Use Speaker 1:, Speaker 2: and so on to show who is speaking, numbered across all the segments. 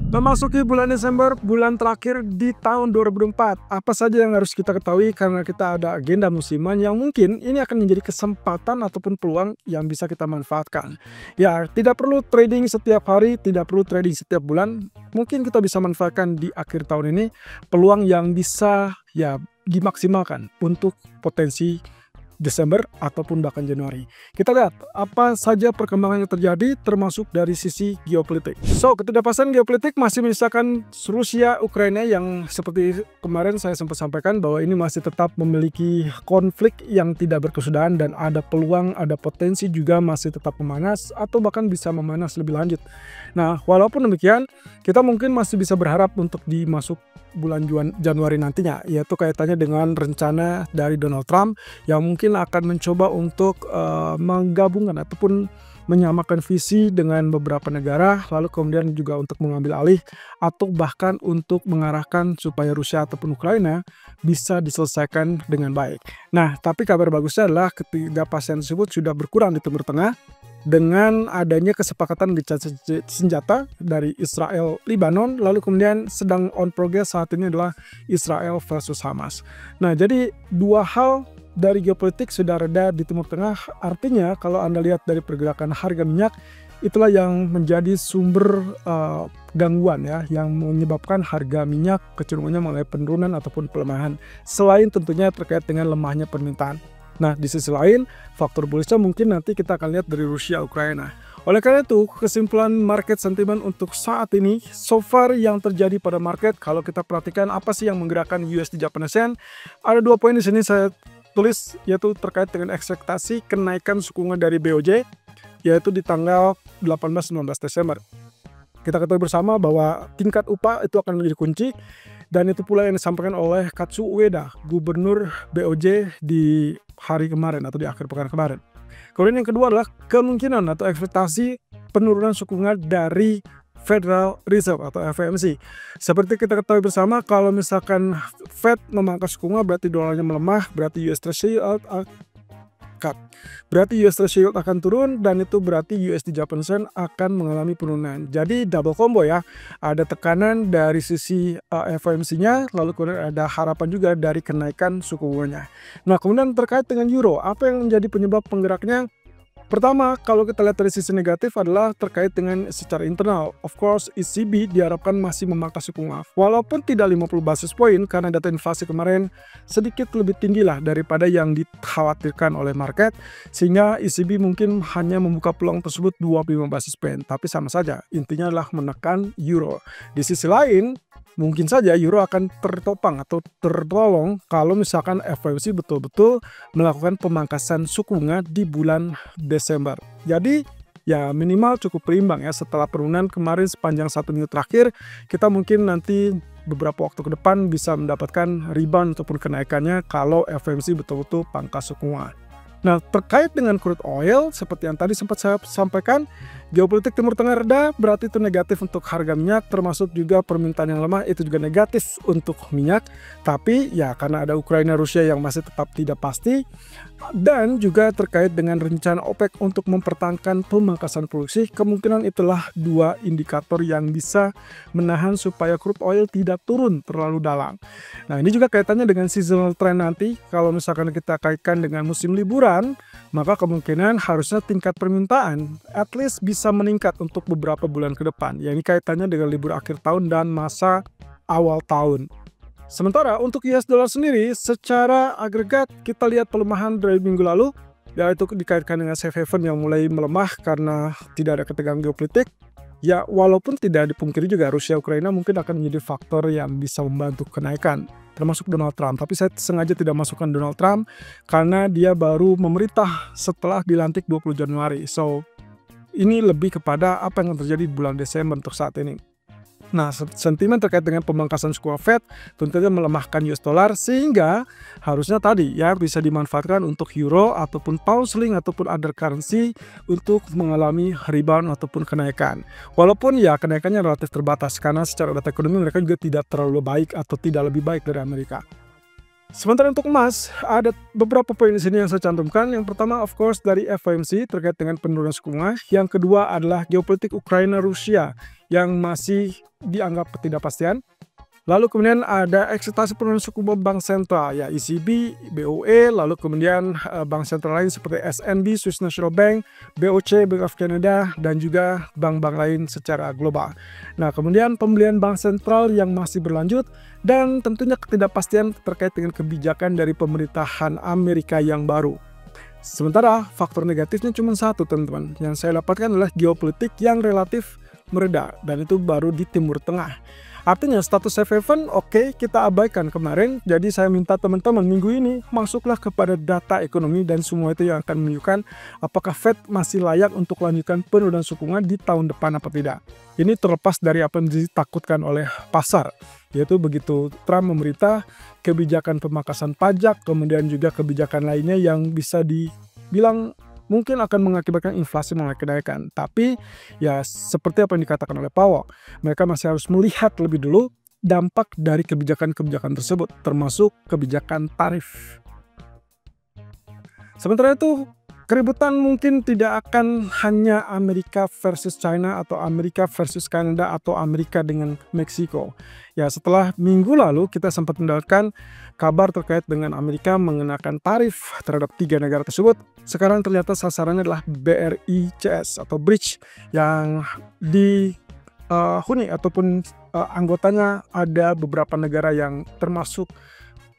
Speaker 1: Memasuki bulan Desember, bulan terakhir di tahun 2024. Apa saja yang harus kita ketahui karena kita ada agenda musiman yang mungkin ini akan menjadi kesempatan ataupun peluang yang bisa kita manfaatkan. Ya, tidak perlu trading setiap hari, tidak perlu trading setiap bulan. Mungkin kita bisa manfaatkan di akhir tahun ini peluang yang bisa ya dimaksimalkan untuk potensi Desember ataupun bahkan Januari. Kita lihat apa saja perkembangan yang terjadi termasuk dari sisi geopolitik. So, ketidakpastian geopolitik masih menyisakan Rusia Ukraina yang seperti kemarin saya sempat sampaikan bahwa ini masih tetap memiliki konflik yang tidak berkesudahan dan ada peluang, ada potensi juga masih tetap memanas atau bahkan bisa memanas lebih lanjut. Nah, walaupun demikian, kita mungkin masih bisa berharap untuk dimasuk bulan Januari nantinya, yaitu kaitannya dengan rencana dari Donald Trump yang mungkin akan mencoba untuk menggabungkan ataupun menyamakan visi dengan beberapa negara, lalu kemudian juga untuk mengambil alih atau bahkan untuk mengarahkan supaya Rusia ataupun Ukraina bisa diselesaikan dengan baik. Nah, tapi kabar bagusnya adalah ketidakpastian tersebut sudah berkurang di Timur Tengah dengan adanya kesepakatan gencatan senjata dari Israel Lebanon, lalu kemudian sedang on progress saat ini adalah Israel versus Hamas. Nah, jadi dua hal dari geopolitik sudah reda di Timur Tengah, artinya kalau Anda lihat dari pergerakan harga minyak, itulah yang menjadi sumber gangguan ya, yang menyebabkan harga minyak kecenderungannya mengalami penurunan ataupun pelemahan, selain tentunya terkait dengan lemahnya permintaan. Nah, di sisi lain, faktor bullishnya mungkin nanti kita akan lihat dari Rusia Ukraina. Oleh karena itu, kesimpulan market sentiment untuk saat ini, so far yang terjadi pada market, kalau kita perhatikan apa sih yang menggerakkan USD Japanese Yen, ada dua poin di sini saya tulis, yaitu terkait dengan ekspektasi kenaikan suku bunga dari BOJ, yaitu di tanggal 18-19 Desember. Kita ketahui bersama bahwa tingkat upah itu akan menjadi kunci, dan itu pula yang disampaikan oleh Katsu Ueda, gubernur BOJ di hari kemarin atau di akhir pekan kemarin. Kemudian yang kedua adalah kemungkinan atau ekspektasi penurunan suku bunga dari Federal Reserve atau FOMC. Seperti kita ketahui bersama, kalau misalkan Fed memangkas suku bunga berarti dolarnya melemah, berarti US Treasury akan turun, dan itu berarti USD Japanese Yen akan mengalami penurunan. Jadi double combo ya, ada tekanan dari sisi FOMC-nya, lalu kemudian ada harapan juga dari kenaikan suku bunganya. Nah, kemudian terkait dengan euro, apa yang menjadi penyebab penggeraknya? Pertama, kalau kita lihat dari sisi negatif adalah terkait dengan secara internal. Of course, ECB diharapkan masih memangkas suku bunga. Walaupun tidak 50 basis point karena data inflasi kemarin sedikit lebih tinggi lah daripada yang dikhawatirkan oleh market, sehingga ECB mungkin hanya membuka peluang tersebut 25 basis point. Tapi sama saja, intinya adalah menekan euro. Di sisi lain, mungkin saja euro akan tertopang atau tertolong kalau misalkan FOMC betul-betul melakukan pemangkasan suku bunga di bulan Desember. Jadi ya minimal cukup berimbang ya, setelah penurunan kemarin sepanjang 1 minggu terakhir, kita mungkin nanti beberapa waktu ke depan bisa mendapatkan rebound ataupun kenaikannya kalau FOMC betul-betul pangkas suku bunga. Nah, terkait dengan crude oil, seperti yang tadi sempat saya sampaikan, geopolitik Timur Tengah reda, berarti itu negatif untuk harga minyak, termasuk juga permintaan yang lemah, itu juga negatif untuk minyak. Tapi ya karena ada Ukraina Rusia yang masih tetap tidak pasti, dan juga terkait dengan rencana OPEC untuk mempertahankan pemangkasan produksi, kemungkinan itulah dua indikator yang bisa menahan supaya crude oil tidak turun terlalu dalam. Nah, ini juga kaitannya dengan seasonal trend nanti. Kalau misalkan kita kaitkan dengan musim liburan, maka kemungkinan harusnya tingkat permintaan at least bisa meningkat untuk beberapa bulan ke depan. Yang ini kaitannya dengan libur akhir tahun dan masa awal tahun. Sementara untuk US dollar sendiri, secara agregat kita lihat pelemahan dari minggu lalu, yaitu dikaitkan dengan safe haven yang mulai melemah karena tidak ada ketegangan geopolitik. Ya, walaupun tidak dipungkiri juga Rusia Ukraina mungkin akan menjadi faktor yang bisa membantu kenaikan, termasuk Donald Trump. Tapi saya sengaja tidak masukkan Donald Trump karena dia baru memerintah setelah dilantik 20 Januari. So, ini lebih kepada apa yang terjadi di bulan Desember untuk saat ini. Nah, sentimen terkait dengan pemangkasan suku Fed tentunya melemahkan US dollar, sehingga harusnya tadi ya bisa dimanfaatkan untuk euro ataupun pound sterling ataupun other currency untuk mengalami rebound ataupun kenaikan. Walaupun ya kenaikannya relatif terbatas karena secara data ekonomi mereka juga tidak terlalu baik atau tidak lebih baik dari Amerika. Sementara untuk emas, ada beberapa poin di sini yang saya cantumkan. Yang pertama, of course, dari FOMC terkait dengan penurunan suku bunga. Yang kedua adalah geopolitik Ukraina-Rusia yang masih dianggap ketidakpastian. Lalu kemudian ada ekspektasi penurunan suku bunga bank sentral, ya ECB, BOE, lalu kemudian bank sentral lain seperti SNB, Swiss National Bank, BOC, Bank of Canada, dan juga bank-bank lain secara global. Nah, kemudian pembelian bank sentral yang masih berlanjut, dan tentunya ketidakpastian terkait dengan kebijakan dari pemerintahan Amerika yang baru. Sementara faktor negatifnya cuma satu, teman-teman. Yang saya dapatkan adalah geopolitik yang relatif mereda, dan itu baru di Timur Tengah. Artinya status safe haven oke, kita abaikan kemarin. Jadi saya minta teman-teman minggu ini masuklah kepada data ekonomi dan semua itu yang akan menunjukkan apakah Fed masih layak untuk lanjutkan penurunan suku bunga di tahun depan apa tidak. Ini terlepas dari apa yang ditakutkan oleh pasar, yaitu begitu Trump memerintah kebijakan pemangkasan pajak, kemudian juga kebijakan lainnya yang bisa dibilang mungkin akan mengakibatkan inflasi mengalami kenaikan. Tapi ya seperti apa yang dikatakan oleh Powell, mereka masih harus melihat lebih dulu dampak dari kebijakan-kebijakan tersebut, termasuk kebijakan tarif. Sementara itu, keributan mungkin tidak akan hanya Amerika versus China atau Amerika versus Kanada atau Amerika dengan Meksiko. Ya, setelah minggu lalu kita sempat mendapatkan kabar terkait dengan Amerika mengenakan tarif terhadap 3 negara tersebut. Sekarang ternyata sasarannya adalah BRICS atau Bridge yang dihuni ataupun anggotanya ada beberapa negara yang termasuk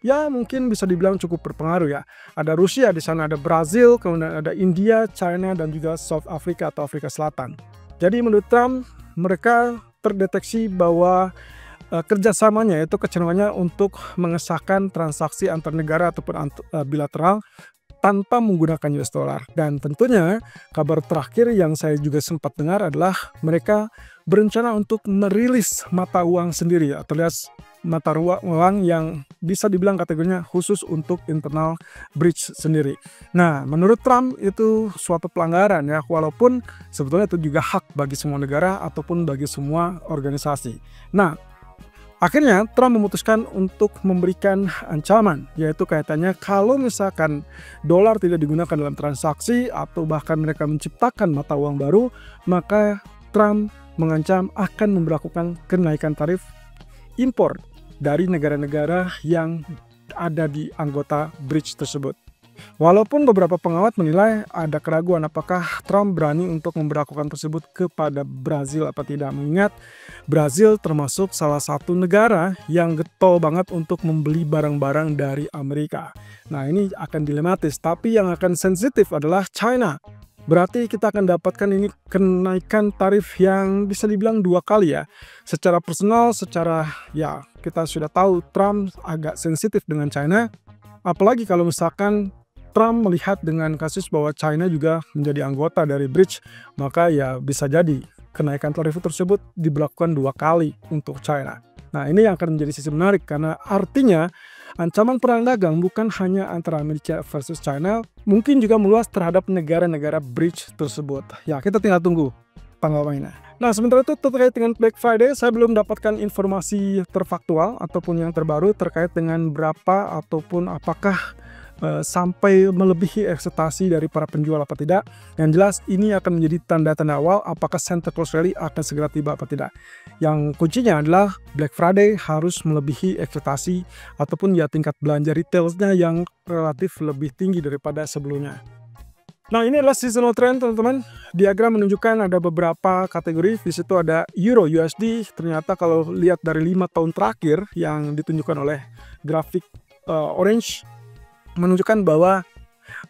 Speaker 1: ya mungkin bisa dibilang cukup berpengaruh ya. Ada Rusia di sana, ada Brazil, kemudian ada India, China, dan juga South Africa atau Afrika Selatan. Jadi menurut Trump, mereka terdeteksi bahwa kerjasamanya itu kecenderungannya untuk mengesahkan transaksi antar negara ataupun bilateral tanpa menggunakan US dollar. Dan tentunya kabar terakhir yang saya juga sempat dengar adalah mereka berencana untuk merilis mata uang sendiri atau alias mata uang yang bisa dibilang kategorinya khusus untuk internal bridge sendiri. Nah, menurut Trump itu suatu pelanggaran ya, walaupun sebetulnya itu juga hak bagi semua negara ataupun bagi semua organisasi. Nah, akhirnya Trump memutuskan untuk memberikan ancaman, yaitu kaitannya kalau misalkan dolar tidak digunakan dalam transaksi atau bahkan mereka menciptakan mata uang baru, maka Trump mengancam akan memberlakukan kenaikan tarif impor dari negara-negara yang ada di anggota bridge tersebut. Walaupun beberapa pengawat menilai ada keraguan apakah Trump berani untuk memberlakukan tersebut kepada Brazil apa tidak, mengingat Brazil termasuk salah satu negara yang getol banget untuk membeli barang-barang dari Amerika. Nah, ini akan dilematis, tapi yang akan sensitif adalah China. Berarti kita akan dapatkan ini kenaikan tarif yang bisa dibilang 2 kali ya. Secara personal, secara ya kita sudah tahu Trump agak sensitif dengan China. Apalagi kalau misalkan Trump melihat dengan kasus bahwa China juga menjadi anggota dari bridge, maka ya bisa jadi kenaikan tarif tersebut diberlakukan 2 kali untuk China. Nah, ini yang akan menjadi sisi menarik karena artinya ancaman perang dagang bukan hanya antara Amerika versus China, mungkin juga meluas terhadap negara-negara bridge tersebut. Ya, kita tinggal tunggu tanggal mainnya. Nah, sementara itu terkait dengan Black Friday, saya belum mendapatkan informasi terfaktual ataupun yang terbaru terkait dengan berapa ataupun apakah sampai melebihi ekspektasi dari para penjual apa tidak. Yang jelas ini akan menjadi tanda-tanda awal apakah Santa Claus Rally akan segera tiba apa tidak. Yang kuncinya adalah Black Friday harus melebihi ekspektasi ataupun ya tingkat belanja retailnya yang relatif lebih tinggi daripada sebelumnya. Nah, ini adalah seasonal trend, teman-teman. Diagram menunjukkan ada beberapa kategori. Di situ ada Euro USD. Ternyata kalau lihat dari 5 tahun terakhir yang ditunjukkan oleh grafik orange, menunjukkan bahwa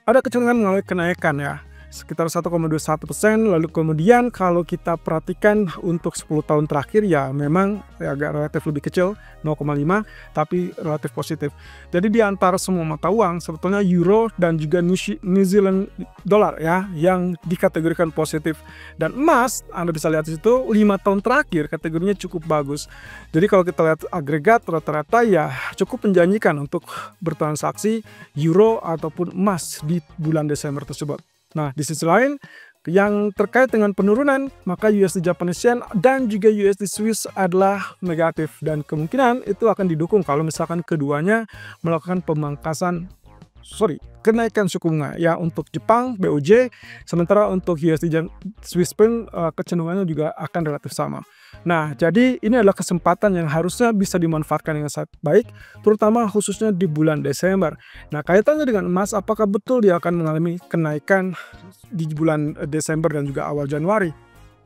Speaker 1: ada kecenderungan mengalami kenaikan ya, sekitar 1,21%. Lalu kemudian kalau kita perhatikan untuk 10 tahun terakhir ya memang agak relatif lebih kecil 0,5 tapi relatif positif. Jadi di antara semua mata uang sebetulnya euro dan juga New Zealand dollar ya yang dikategorikan positif. Dan emas Anda bisa lihat di situ 5 tahun terakhir kategorinya cukup bagus. Jadi kalau kita lihat agregat rata-rata ya cukup menjanjikan untuk bertransaksi euro ataupun emas di bulan Desember tersebut. Nah, di sisi lain, Yang terkait dengan penurunan, maka USD Japanese Yen dan juga USD Swiss adalah negatif dan kemungkinan itu akan didukung kalau misalkan keduanya melakukan kenaikan suku bunga ya untuk Jepang BOJ, sementara untuk USD Swiss pun kecenderungannya juga akan relatif sama. Nah, jadi ini adalah kesempatan yang harusnya bisa dimanfaatkan dengan sangat baik, terutama khususnya di bulan Desember. Nah, kaitannya dengan emas, apakah betul dia akan mengalami kenaikan di bulan Desember dan juga awal Januari?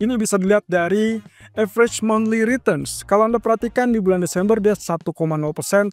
Speaker 1: Ini bisa dilihat dari average monthly returns. Kalau Anda perhatikan di bulan Desember dia 1,0%,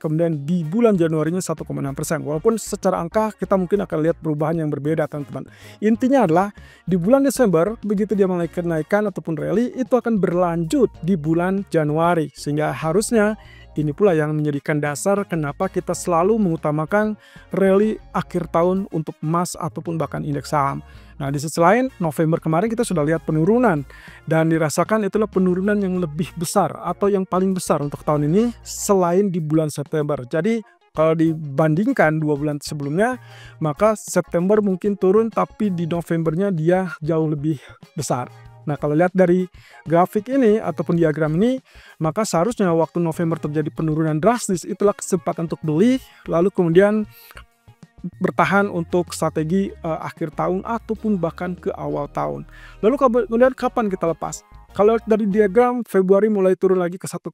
Speaker 1: kemudian di bulan Januarinya 1,6%. Walaupun secara angka kita mungkin akan lihat perubahan yang berbeda, teman-teman. Intinya adalah di bulan Desember begitu dia mulai kenaikan ataupun rally itu akan berlanjut di bulan Januari, sehingga harusnya ini pula yang menjadikan dasar kenapa kita selalu mengutamakan rally akhir tahun untuk emas ataupun bahkan indeks saham. Nah, di sisi lain, November kemarin kita sudah lihat penurunan dan dirasakan itulah penurunan yang lebih besar atau yang paling besar untuk tahun ini selain di bulan September. Jadi, kalau dibandingkan 2 bulan sebelumnya, maka September mungkin turun tapi di Novembernya dia jauh lebih besar. Nah, kalau lihat dari grafik ini ataupun diagram ini, maka seharusnya waktu November terjadi penurunan drastis, itulah kesempatan untuk beli, lalu kemudian bertahan untuk strategi akhir tahun ataupun bahkan ke awal tahun. Lalu kemudian kapan kita lepas? Kalau dari diagram Februari mulai turun lagi ke 1,0%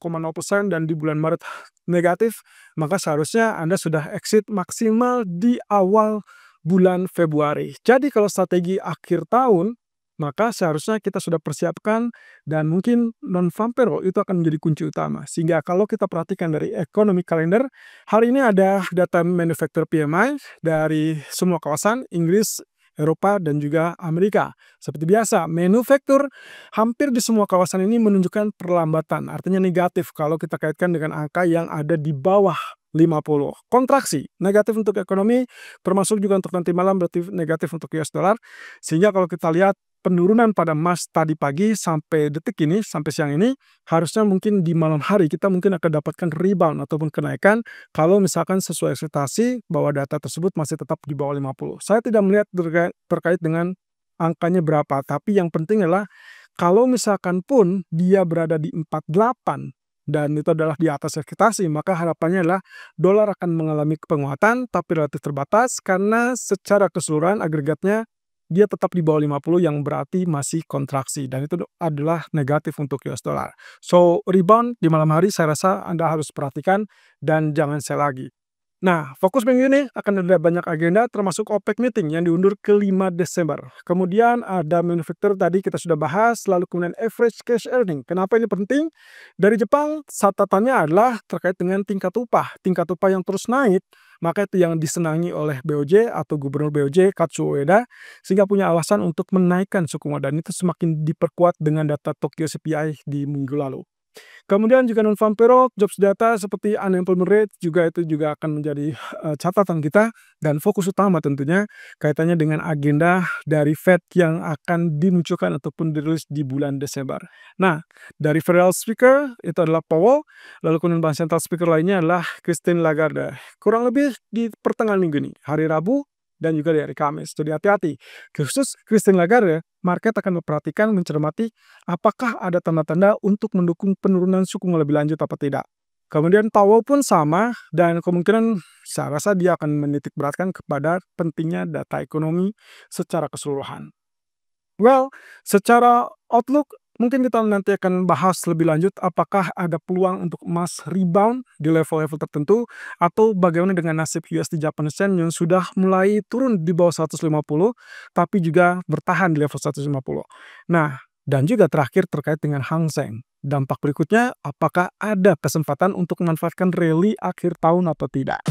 Speaker 1: dan di bulan Maret negatif, maka seharusnya Anda sudah exit maksimal di awal bulan Februari. Jadi kalau strategi akhir tahun, maka seharusnya kita sudah persiapkan dan mungkin non-farm payroll itu akan menjadi kunci utama. Sehingga kalau kita perhatikan dari economic calendar, hari ini ada data manufacturer PMI dari semua kawasan, Inggris, Eropa, dan juga Amerika. Seperti biasa, manufaktur hampir di semua kawasan ini menunjukkan perlambatan, artinya negatif kalau kita kaitkan dengan angka yang ada di bawah 50. Kontraksi, negatif untuk ekonomi, termasuk juga untuk nanti malam berarti negatif untuk US dollar. Sehingga kalau kita lihat penurunan pada emas tadi pagi sampai detik ini, sampai siang ini, harusnya mungkin di malam hari kita mungkin akan dapatkan rebound ataupun kenaikan kalau misalkan sesuai ekspektasi bahwa data tersebut masih tetap di bawah 50. Saya tidak melihat terkait dengan angkanya berapa, tapi yang penting adalah kalau misalkan pun dia berada di 48 dan itu adalah di atas ekspektasi, maka harapannya adalah dolar akan mengalami penguatan tapi relatif terbatas karena secara keseluruhan agregatnya dia tetap di bawah 50 yang berarti masih kontraksi dan itu adalah negatif untuk US dollar. So, rebound di malam hari saya rasa Anda harus perhatikan dan jangan sell lagi. Nah, fokus minggu ini akan ada banyak agenda termasuk OPEC meeting yang diundur ke 5 Desember. Kemudian ada manufaktur tadi kita sudah bahas, lalu kemudian average cash earning. Kenapa ini penting? Dari Jepang, catatannya adalah terkait dengan tingkat upah. Tingkat upah yang terus naik, maka itu yang disenangi oleh BOJ atau Gubernur BOJ Katsuo Ueda, sehingga punya alasan untuk menaikkan suku bunga dan itu semakin diperkuat dengan data Tokyo CPI di minggu lalu. Kemudian juga non-farm payroll, jobs data seperti unemployment rate juga itu juga akan menjadi catatan kita dan fokus utama tentunya kaitannya dengan agenda dari Fed yang akan dimunculkan ataupun dirilis di bulan Desember. Nah, dari Federal Speaker itu adalah Powell, lalu kemudian Bank Central Speaker lainnya adalah Christine Lagarde. Kurang lebih di pertengahan minggu ini, hari Rabu dan juga di hari Kamis. Jadi hati-hati. Khusus Christine Lagarde, market akan memperhatikan, mencermati apakah ada tanda-tanda untuk mendukung penurunan suku bunga lebih lanjut apa tidak. Kemudian Powell pun sama dan kemungkinan saya rasa dia akan menitik beratkan kepada pentingnya data ekonomi secara keseluruhan. Well, secara outlook mungkin kita nanti akan bahas lebih lanjut apakah ada peluang untuk emas rebound di level-level tertentu atau bagaimana dengan nasib USD Japanese Yen yang sudah mulai turun di bawah 150 tapi juga bertahan di level 150. Nah, dan juga terakhir terkait dengan Hang Seng. Dampak berikutnya apakah ada kesempatan untuk memanfaatkan rally akhir tahun atau tidak?